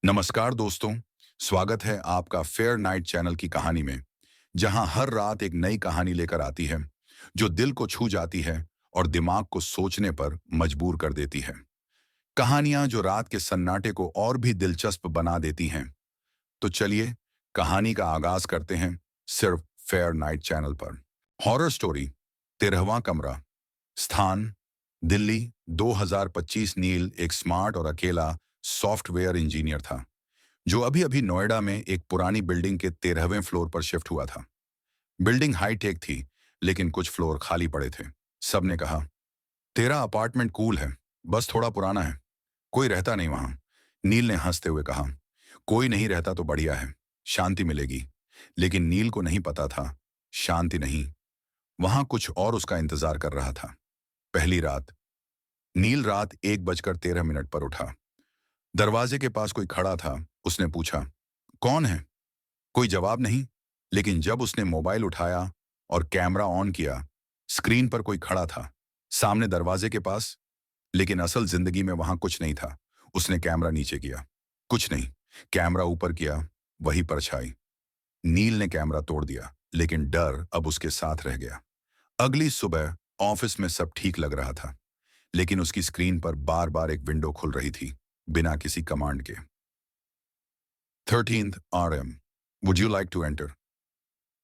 नमस्कार दोस्तों। स्वागत है आपका फेयर नाइट चैनल की कहानी में, जहां हर रात एक नई कहानी लेकर आती है जो दिल को छू जाती है और दिमाग को सोचने पर मजबूर कर देती है। कहानियां जो रात के सन्नाटे को और भी दिलचस्प बना देती हैं। तो चलिए कहानी का आगाज करते हैं, सिर्फ फेयर नाइट चैनल पर। हॉरर स्टोरी 13वां कमरा। स्थान दिल्ली 2025। नील एक स्मार्ट और अकेला सॉफ्टवेयर इंजीनियर था जो अभी अभी नोएडा में एक पुरानी बिल्डिंग के 13वें फ्लोर पर शिफ्ट हुआ था। बिल्डिंग हाईटेक थी, लेकिन कुछ फ्लोर खाली पड़े थे। सबने कहा, तेरा अपार्टमेंट कूल है, बस थोड़ा पुराना है, कोई रहता नहीं वहां। नील ने हंसते हुए कहा, कोई नहीं रहता तो बढ़िया है, शांति मिलेगी। लेकिन नील को नहीं पता था, शांति नहीं, वहां कुछ और उसका इंतजार कर रहा था। पहली रात। नील रात 1:13 पर उठा। दरवाजे के पास कोई खड़ा था। उसने पूछा, कौन है? कोई जवाब नहीं। लेकिन जब उसने मोबाइल उठाया और कैमरा ऑन किया, स्क्रीन पर कोई खड़ा था, सामने दरवाजे के पास। लेकिन असल जिंदगी में वहां कुछ नहीं था। उसने कैमरा नीचे किया, कुछ नहीं। कैमरा ऊपर किया, वही परछाई। नील ने कैमरा तोड़ दिया, लेकिन डर अब उसके साथ रह गया। अगली सुबह ऑफिस में सब ठीक लग रहा था, लेकिन उसकी स्क्रीन पर बार बार एक विंडो खुल रही थी, बिना किसी कमांड के। 13th RM, would you like to enter?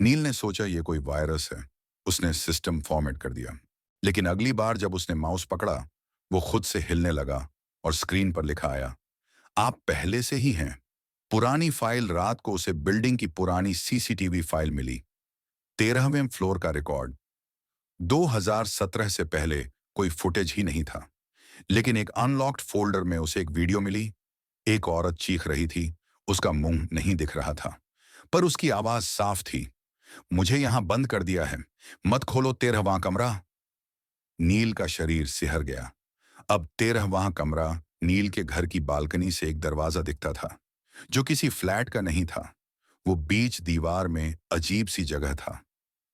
Neel ने सोचा ये कोई वायरस है। उसने सिस्टम फॉर्मेट कर दिया। लेकिन अगली बार जब उसने माउस पकड़ा, वो खुद से हिलने लगा और स्क्रीन पर लिखा आया, आप पहले से ही हैं। पुरानी फाइल। रात को उसे बिल्डिंग की पुरानी सीसीटीवी फाइल मिली। 13वें फ्लोर का रिकॉर्ड। 2017 से पहले कोई फुटेज ही नहीं था। लेकिन एक अनलॉक्ड फोल्डर में उसे एक वीडियो मिली। एक औरत चीख रही थी। उसका मुंह नहीं दिख रहा था, पर उसकी आवाज साफ थी। मुझे यहां बंद कर दिया है, मत खोलो 13वां कमरा। नील का शरीर सिहर गया। अब 13वां कमरा। नील के घर की बालकनी से एक दरवाजा दिखता था, जो किसी फ्लैट का नहीं था। वो बीच दीवार में अजीब सी जगह था।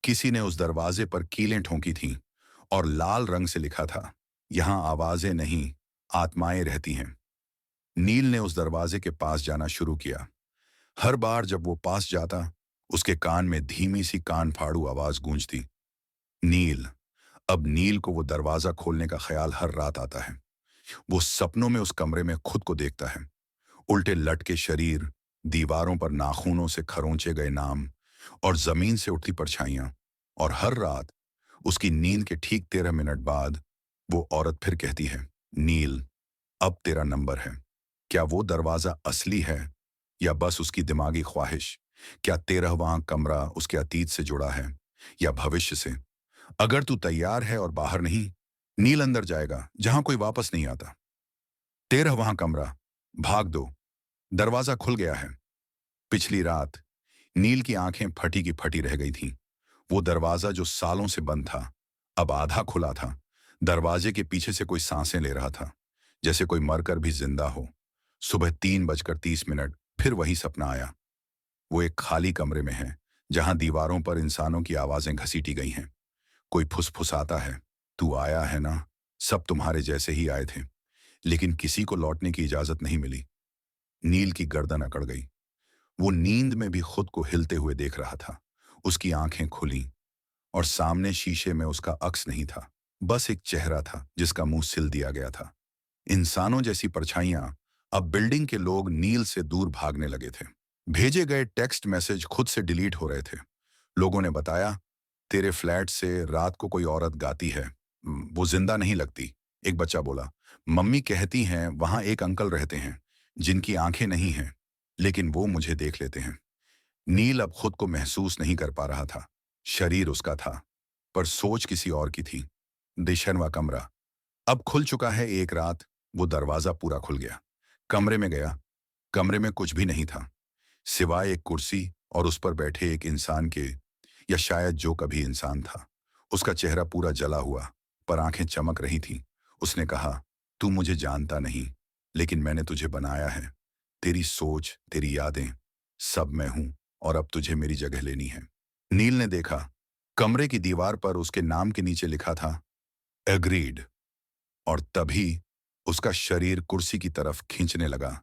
किसी ने उस दरवाजे पर कीलें ठोंकी थीं और लाल रंग से लिखा था, यहां आवाजें नहीं, आत्माएं रहती हैं। नील ने उस दरवाजे के पास जाना शुरू किया। हर बार जब वो पास जाता, उसके कान में धीमी सी कान फाड़ू आवाज गूंजती, नील। अब नील को वो दरवाजा खोलने का ख्याल हर रात आता है। वो सपनों में उस कमरे में खुद को देखता है। उल्टे लटके शरीर, दीवारों पर नाखूनों से खरोंचे गए नाम और जमीन से उठती परछाइयां। और हर रात उसकी नींद के ठीक 13 मिनट बाद वो औरत फिर कहती है, नील, अब तेरा नंबर है। क्या वो दरवाजा असली है या बस उसकी दिमागी ख्वाहिश? क्या 13वां कमरा उसके अतीत से जुड़ा है या भविष्य से? अगर तू तैयार है और बाहर नहीं, नील अंदर जाएगा जहां कोई वापस नहीं आता। 13वां कमरा। भाग दो। दरवाजा खुल गया है। पिछली रात नील की आंखें फटी की फटी रह गई थीं। वो दरवाजा जो सालों से बंद था, अब आधा खुला था। दरवाजे के पीछे से कोई सांसें ले रहा था, जैसे कोई मरकर भी जिंदा हो। सुबह 3:30 फिर वही सपना आया। वो एक खाली कमरे में है, जहां दीवारों पर इंसानों की आवाजें घसीटी गई हैं। कोई फुसफुसाता है, तू आया है ना, सब तुम्हारे जैसे ही आए थे। लेकिन किसी को लौटने की इजाजत नहीं मिली। नील की गर्दन अकड़ गई। वो नींद में भी खुद को हिलते हुए देख रहा था। उसकी आंखें खुली और सामने शीशे में उसका अक्स नहीं था, बस एक चेहरा था जिसका मुंह सिल दिया गया था। इंसानों जैसी परछाइयां। अब बिल्डिंग के लोग नील से दूर भागने लगे थे। भेजे गए टेक्स्ट मैसेज खुद से डिलीट हो रहे थे। लोगों ने बताया, तेरे फ्लैट से रात को कोई औरत गाती है, वो जिंदा नहीं लगती। एक बच्चा बोला, मम्मी कहती हैं वहां एक अंकल रहते हैं जिनकी आंखें नहीं हैं, लेकिन वो मुझे देख लेते हैं। नील अब खुद को महसूस नहीं कर पा रहा था। शरीर उसका था, पर सोच किसी और की थी। दिशनवा कमरा अब खुल चुका है। एक रात वो दरवाजा पूरा खुल गया। कमरे में गया। कमरे में कुछ भी नहीं था, सिवाय एक कुर्सी और उस पर बैठे एक इंसान के, या शायद जो कभी इंसान था। उसका चेहरा पूरा जला हुआ, पर आंखें चमक रही थीं। उसने कहा, तू मुझे जानता नहीं, लेकिन मैंने तुझे बनाया है। तेरी सोच, तेरी यादें, सब मैं हूं, और अब तुझे मेरी जगह लेनी है। नील ने देखा, कमरे की दीवार पर उसके नाम के नीचे लिखा था, एग्रीड। और तभी उसका शरीर कुर्सी की तरफ खींचने लगा।